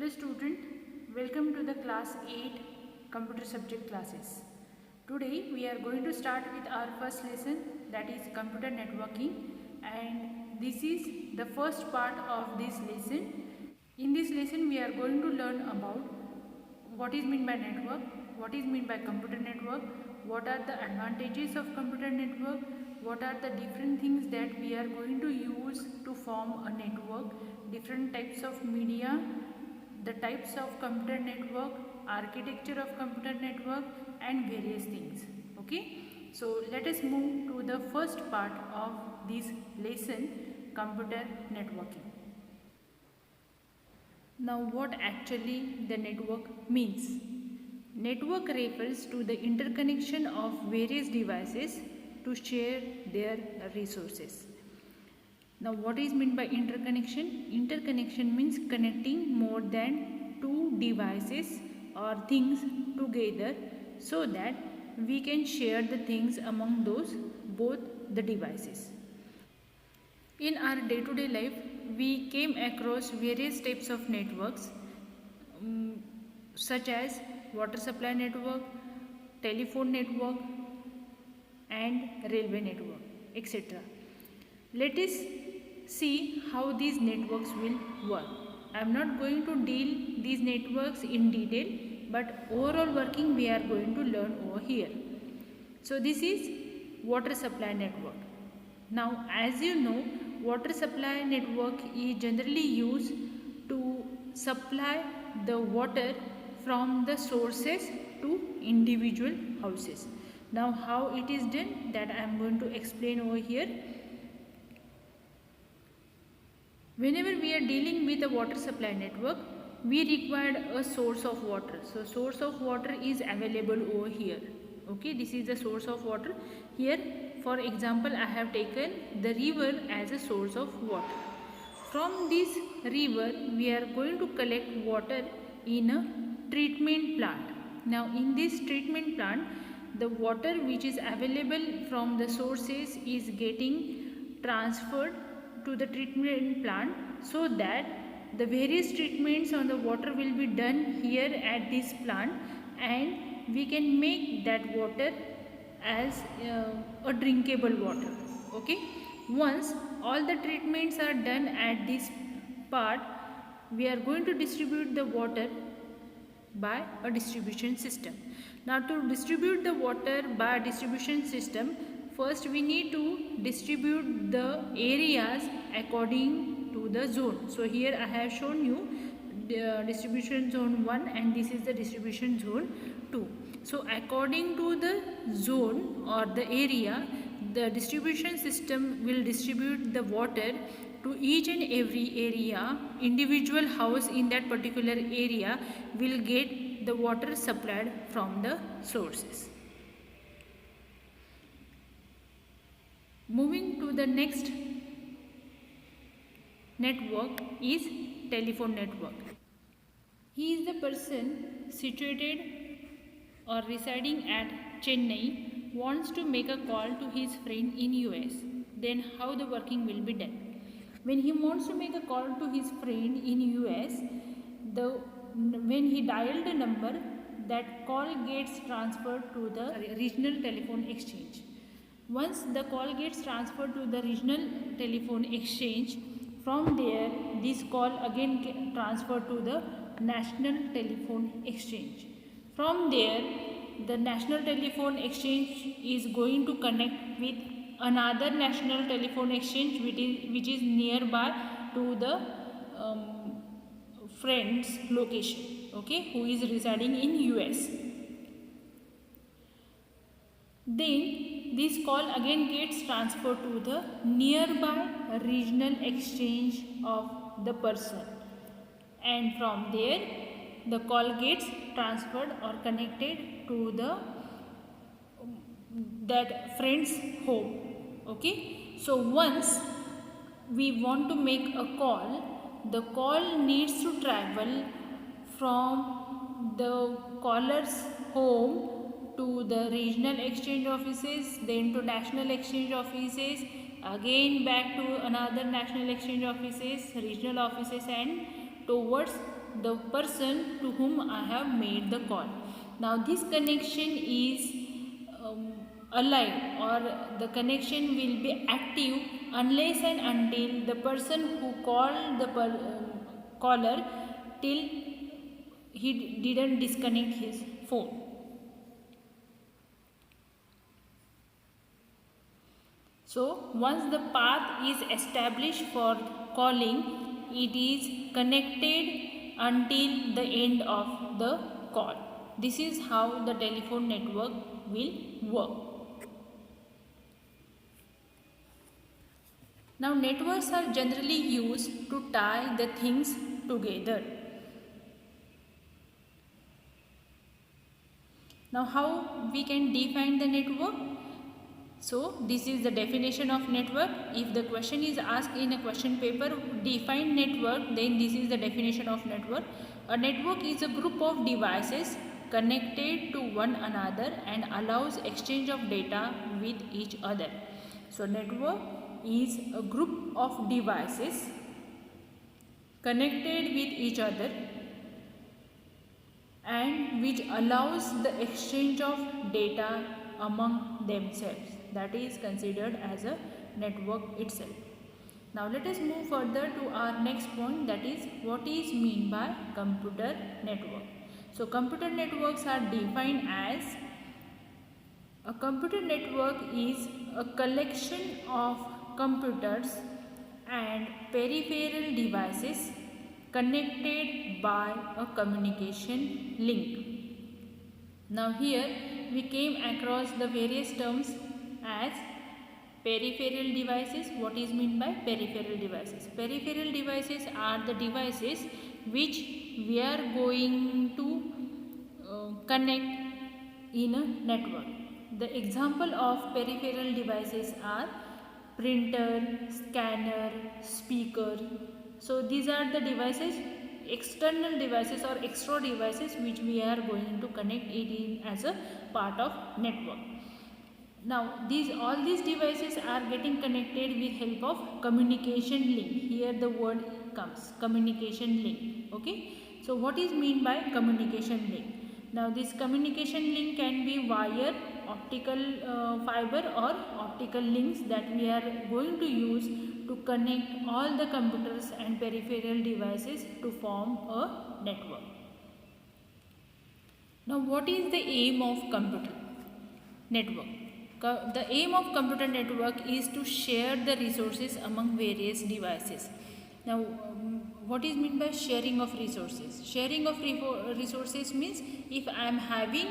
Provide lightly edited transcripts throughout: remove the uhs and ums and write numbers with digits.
Hello student, welcome to the class 8 computer subject classes. Today we are going to start with our first lesson, that is computer networking, and this is the first part of this lesson. In this lesson we are going to learn about what is meant by network, what is meant by computer network, what are the advantages of computer network, what are the different things that we are going to use to form a network, different types of media, the types of computer network, architecture of computer network, and various things. Okay, so let us move to the first part of this lesson, computer networking. Now what actually the network means? Network refers to the interconnection of various devices to share their resources. Now what is meant by interconnection? Interconnection means connecting more than two devices or things together so that we can share the things among those both the devices. In our day-to-day life, we came across various types of networks such as water supply network, telephone network, and railway network, etc. Let us see how these networks will work. I am not going to deal these networks in detail, but overall working we are going to learn over here. So this is water supply network. Now as you know, water supply network is generally used to supply the water from the sources to individual houses. Now how it is done, that I am going to explain over here. Whenever we are dealing with a water supply network, we required a source of water. So source of water is available over here. Okay, this is the source of water. Here for example I have taken the river as a source of water. From this river we are going to collect water in a treatment plant. Now in this treatment plant, the water which is available from the sources is getting transferred to the treatment plant so that the various treatments on the water will be done here at this plant, and we can make that water as a drinkable water. Okay, once all the treatments are done at this part, we are going to distribute the water by a distribution system. Now to distribute the water by a distribution system, first we need to distribute the areas according to the zone. So here I have shown you the distribution zone 1 and this is the distribution zone 2. So according to the zone or the area, the distribution system will distribute the water to each and every area. Individual house in that particular area will get the water supplied from the sources. Moving to the next network is telephone network. He is the person situated or residing at Chennai wants to make a call to his friend in US. Then how the working will be done? When he wants to make a call to his friend in US, when he dialed the number, that call gets transferred to the regional telephone exchange. Once the call gets transferred to the regional telephone exchange, from there this call again get transferred to the national telephone exchange. From there the national telephone exchange is going to connect with another national telephone exchange which is nearby to the friend's location, okay, who is residing in US. Then this call again gets transferred to the nearby regional exchange of the person, and from there the call gets transferred or connected to the that friend's home. Okay, so once we want to make a call, the call needs to travel from the caller's home to the regional exchange offices, then to national exchange offices, again back to another national exchange offices, regional offices, and towards the person to whom I have made the call. Now this connection is alive, or the connection will be active unless and until the person who called the caller till he didn't disconnect his phone. So once the path is established for calling, it is connected until the end of the call. This is how the telephone network will work. Now networks are generally used to tie the things together. Now how we can define the network? So this is the definition of network. If the question is asked in a question paper, define network, then this is the definition of network. A network is a group of devices connected to one another and allows exchange of data with each other. So network is a group of devices connected with each other and which allows the exchange of data among themselves. That is considered as a network itself. Now let us move further to our next point, that is what is meant by computer network. So computer networks are defined as a computer network is a collection of computers and peripheral devices connected by a communication link. Now here we came across the various terms as peripheral devices. What is meant by peripheral devices? Peripheral devices are the devices which we are going to connect in a network. The example of peripheral devices are printer, scanner, speaker. So these are the devices, external devices or extra devices which we are going to connect it in as a part of network. Now all these devices are getting connected with help of communication link. Here the word comes, communication link. Okay. So what is meant by communication link? Now this communication link can be wire, optical fiber or optical links that we are going to use to connect all the computers and peripheral devices to form a network. Now what is the aim of computer network? The aim of computer network is to share the resources among various devices. Now what is meant by sharing of resources? Sharing of resources means if I am having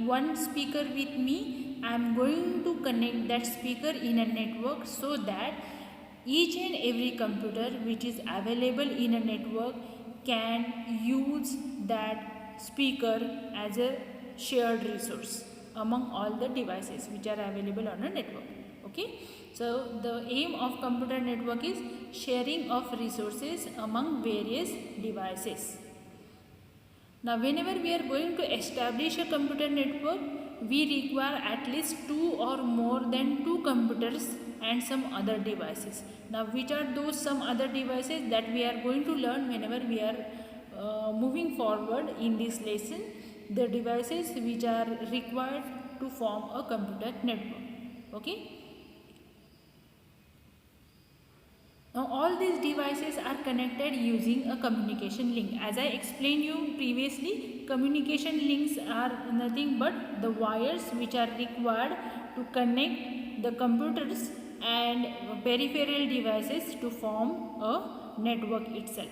one speaker with me, I am going to connect that speaker in a network so that each and every computer which is available in a network can use that speaker as a shared resource among all the devices which are available on a network. Okay. So the aim of computer network is sharing of resources among various devices. Now whenever we are going to establish a computer network, we require at least two or more than two computers and some other devices. Now which are those some other devices that we are going to learn whenever we are moving forward in this lesson, the devices which are required to form a computer network. Okay. Now all these devices are connected using a communication link. As I explained you previously, communication links are nothing but the wires which are required to connect the computers and peripheral devices to form a network itself.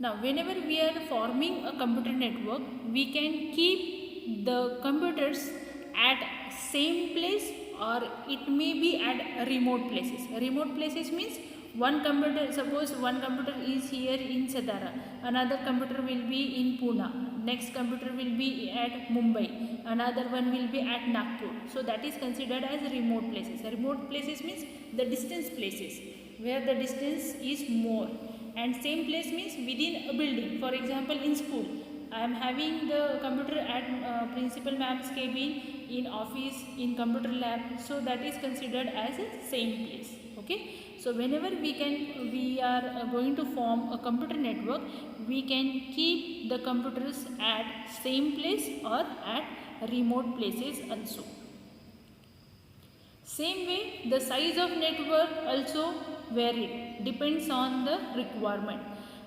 Now whenever we are forming a computer network, we can keep the computers at same place or it may be at remote places. Remote places means one computer, suppose one computer is here in Satara, another computer will be in Pune, next computer will be at Mumbai, another one will be at Nagpur. So that is considered as remote places. Remote places means the distance places where the distance is more, and same place means within a building. For example, in school, I am having the computer at principal ma'am's cabin, in office, in computer lab. So that is considered as a same place. Okay. Okay, so whenever we are going to form a computer network, we can keep the computers at same place or at remote places also. Same way, the size of network also varied, depends on the requirement.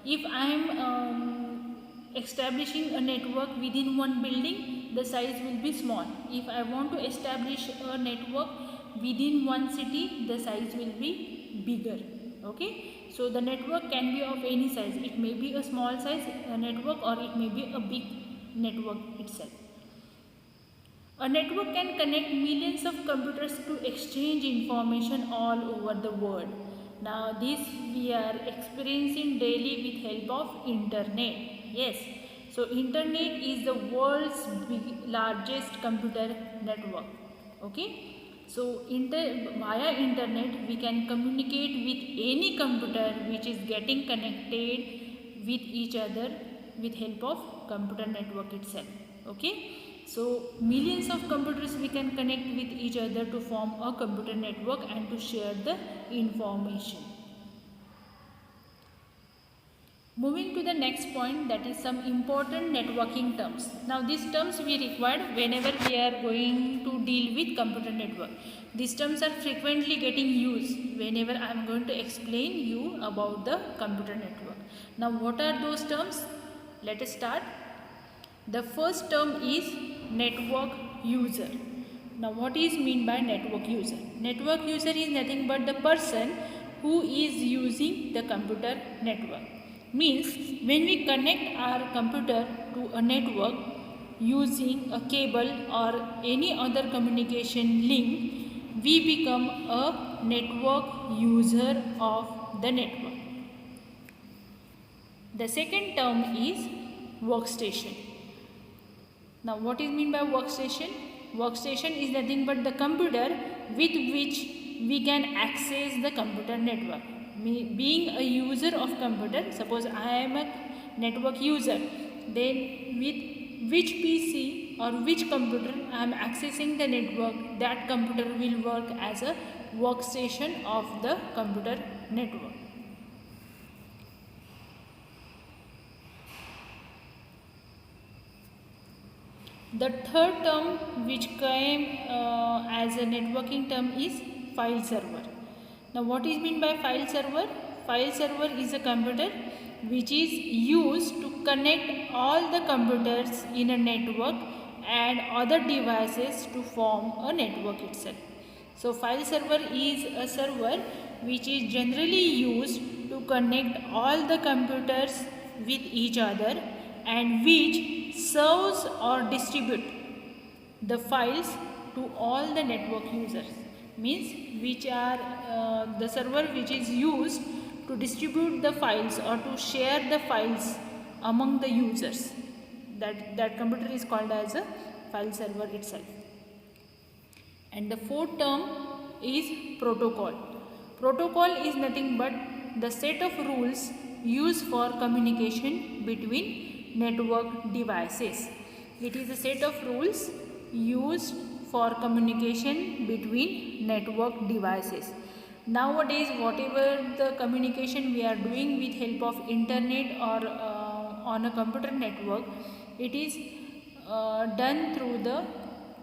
If I am establishing a network within one building, the size will be small. If I want to establish a network within one city, the size will be bigger. Okay, so the network can be of any size. It may be a small size network, or it may be a big network itself. A network can connect millions of computers to exchange information all over the world. Now this we are experiencing daily with help of internet. Yes. So internet is the world's largest computer network. Okay. So via internet we can communicate with any computer which is getting connected with each other with help of computer network itself. Okay. So millions of computers we can connect with each other to form a computer network and to share the information. Moving to the next point, that is some important networking terms. Now these terms we require whenever we are going to deal with computer network. These terms are frequently getting used whenever I am going to explain you about the computer network. Now what are those terms? Let us start. The first term is network user. Now what is mean by network user? Network user is nothing but the person who is using the computer network. Means when we connect our computer to a network using a cable or any other communication link, we become a network user of the network. The second term is workstation. Now what is mean by workstation? Workstation is nothing but the computer with which we can access the computer network. Being a user of computer, suppose I am a network user, then with which PC or which computer I am accessing the network, that computer will work as a workstation of the computer network. The third term which came as a networking term is file server. Now what is mean by file server? File server is a computer which is used to connect all the computers in a network and other devices to form a network itself. So file server is a server which is generally used to connect all the computers with each other and which serves or distribute the files to all the network users. Means which are the server which is used to distribute the files or to share the files among the users. That computer is called as a file server itself. And the fourth term is protocol. Protocol is nothing but the set of rules used for communication between network devices. It is a set of rules used for communication between network devices. Nowadays, whatever the communication we are doing with help of internet or on a computer network, it is done through the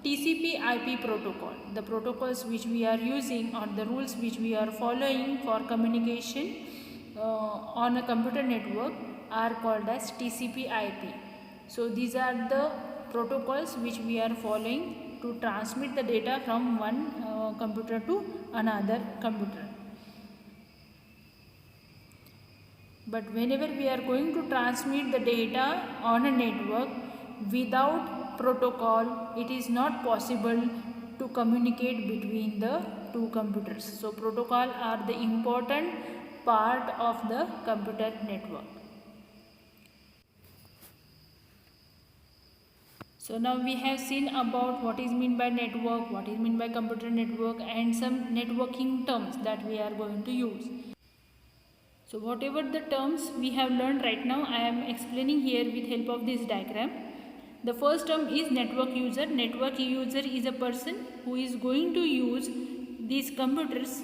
TCP/IP protocol. The protocols which we are using or the rules which we are following for communication on a computer network are called as TCP/IP. So these are the protocols which we are following to transmit the data from one computer to another computer. But whenever we are going to transmit the data on a network without protocol, it is not possible to communicate between the two computers. So protocol are the important part of the computer network. So now we have seen about what is meant by network, what is meant by computer network, and some networking terms that we are going to use. So whatever the terms we have learned right now, I am explaining here with help of this diagram. The first term is network user. Network user is a person who is going to use these computers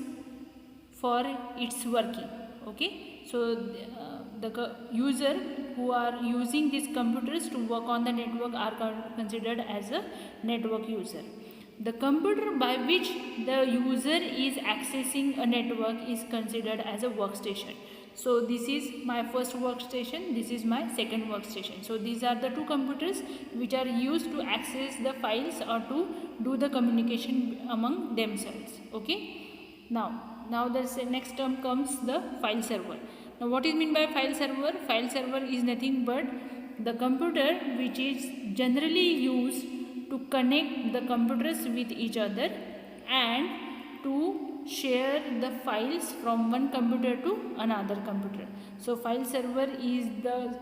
for its working. Okay, so the user who are using these computers to work on the network are considered as a network user. The computer by which the user is accessing a network is considered as a workstation. So this is my first workstation, this is my second workstation. So these are the two computers which are used to access the files or to do the communication among themselves. Okay, now the next term comes the file server. Now what is mean by file server? File server is nothing but the computer which is generally used to connect the computers with each other and to share the files from one computer to another computer. So file server is the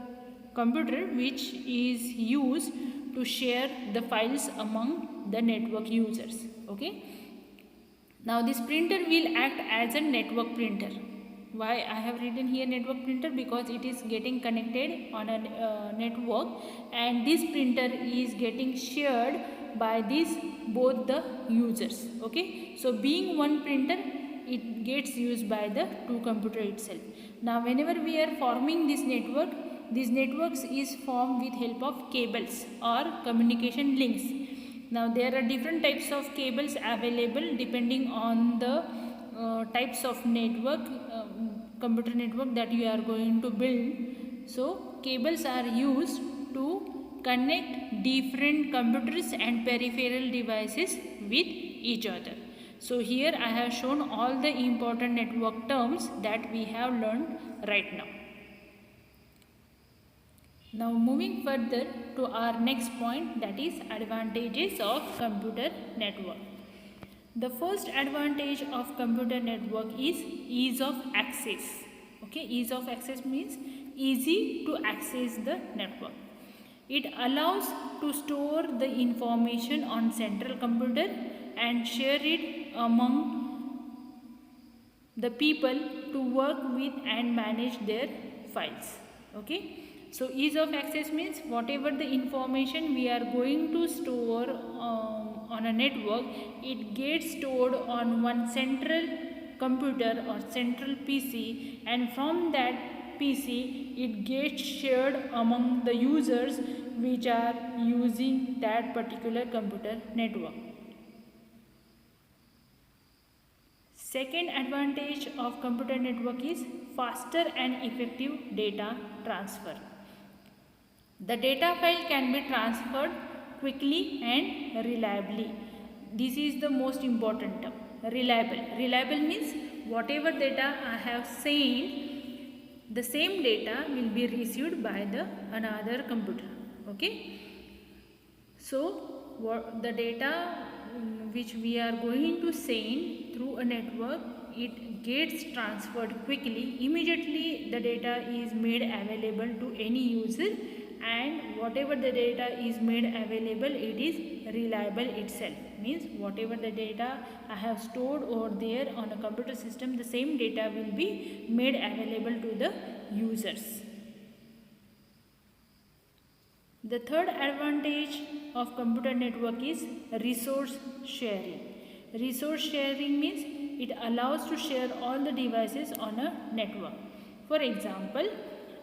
computer which is used to share the files among the network users. Okay, now this printer will act as a network printer. Why I have written here network printer? Because it is getting connected on a network, and this printer is getting shared by these both the users. Okay, so being one printer, it gets used by the two computer itself. Now whenever we are forming this network, these networks is formed with help of cables or communication links. Now there are different types of cables available depending on the types of network, computer network that you are going to build. So cables are used to connect different computers and peripheral devices with each other. So here I have shown all the important network terms that we have learned right now. Now moving further to our next point, that is advantages of computer network. The first advantage of computer network is ease of access. Okay, ease of access means easy to access the network. It allows to store the information on central computer and share it among the people to work with and manage their files. Okay, so ease of access means whatever the information we are going to store on a network, it gets stored on one central computer or central PC, and from that PC it gets shared among the users which are using that particular computer network. Second advantage of computer network is faster and effective data transfer. The data file can be transferred quickly and reliably. This is the most important term, reliable. Reliable means whatever data I have sent, the same data will be received by the another computer. Okay, so the data which we are going to send through a network, it gets transferred quickly. Immediately the data is made available to any user, and whatever the data is made available, it is reliable itself. Means whatever the data I have stored over there on a computer system, the same data will be made available to the users. The third advantage of computer network is resource sharing. Resource sharing means it allows to share all the devices on a network. For example,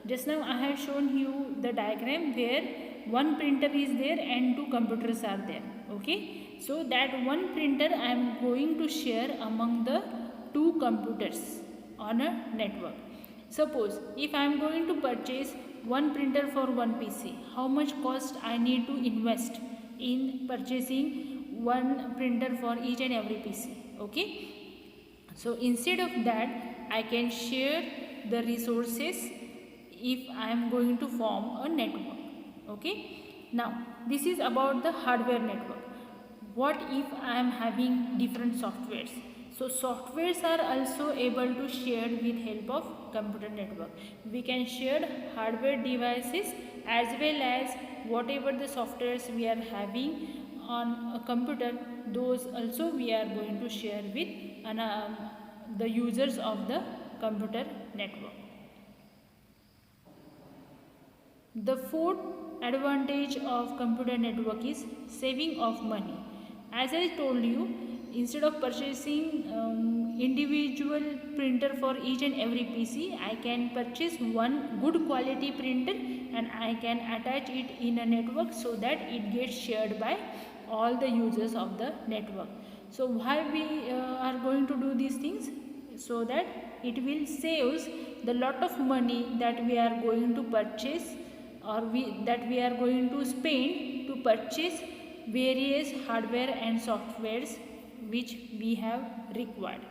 just now I have shown you the diagram where one printer is there and two computers are there. Okay, so that one printer I am going to share among the two computers on a network. Suppose if I am going to purchase one printer for one PC, how much cost I need to invest in purchasing one printer for each and every PC. Okay, so instead of that, I can share the resources if I am going to form a network. Okay, now this is about the hardware network. What if I am having different softwares? So softwares are also able to share with help of computer network. We can share hardware devices as well as whatever the softwares we are having on a computer, those also we are going to share with the users of the computer network. The fourth advantage of computer network is saving of money. As I told you, instead of purchasing individual printer for each and every PC. I can purchase one good quality printer and I can attach it in a network so that it gets shared by all the users of the network. So why we are going to do these things? So that it will save the lot of money that we are going to purchase, or that we are going to spend to purchase various hardware and softwares which we have required.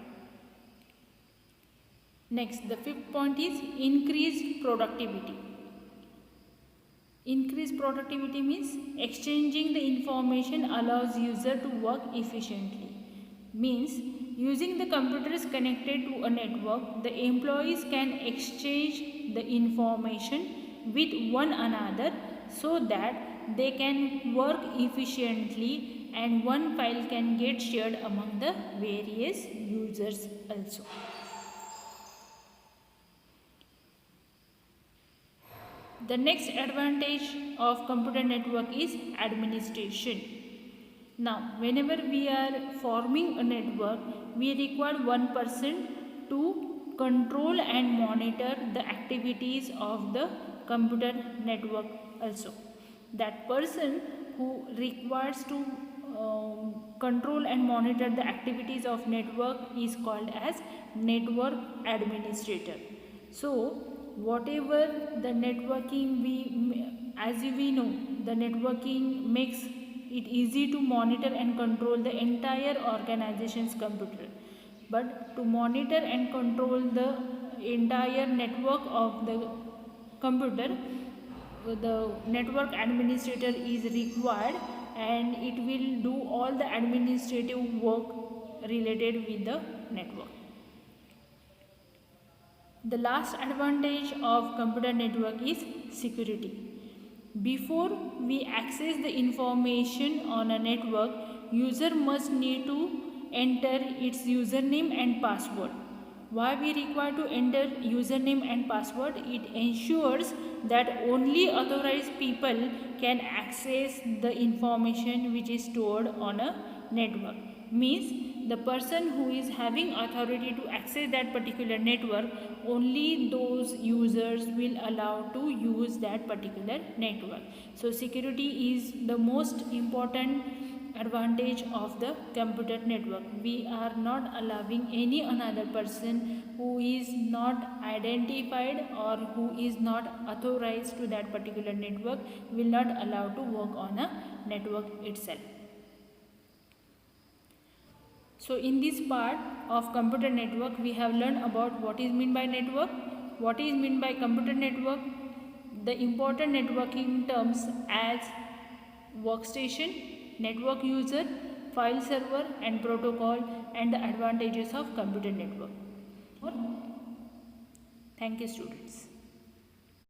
Next, the fifth point is increased productivity. Increased productivity means exchanging the information allows user to work efficiently. Means using the computers connected to a network, the employees can exchange the information with one another so that they can work efficiently and one file can get shared among the various users also. The next advantage of computer network is administration. Now, whenever we are forming a network, we require one person to control and monitor the activities of the computer network also. That person who requires to control and monitor the activities of network is called as network administrator. So, whatever the networking as we know, the networking makes it easy to monitor and control the entire organization's computer. But to monitor and control the entire network of the computer, the network administrator is required and it will do all the administrative work related with the network. The last advantage of computer network is security. Before we access the information on a network, user must need to enter its username and password. Why we require to enter username and password? It ensures that only authorized people can access the information which is stored on a network. Means the person who is having authority to access that particular network, only those users will allow to use that particular network. So security is the most important advantage of the computer network. We are not allowing any another person who is not identified or who is not authorized to that particular network will not allow to work on a network itself. So in this part of computer network, we have learned about what is meant by network, what is meant by computer network, the important networking terms as workstation, network user, file server and protocol, and the advantages of computer network. Thank you, students.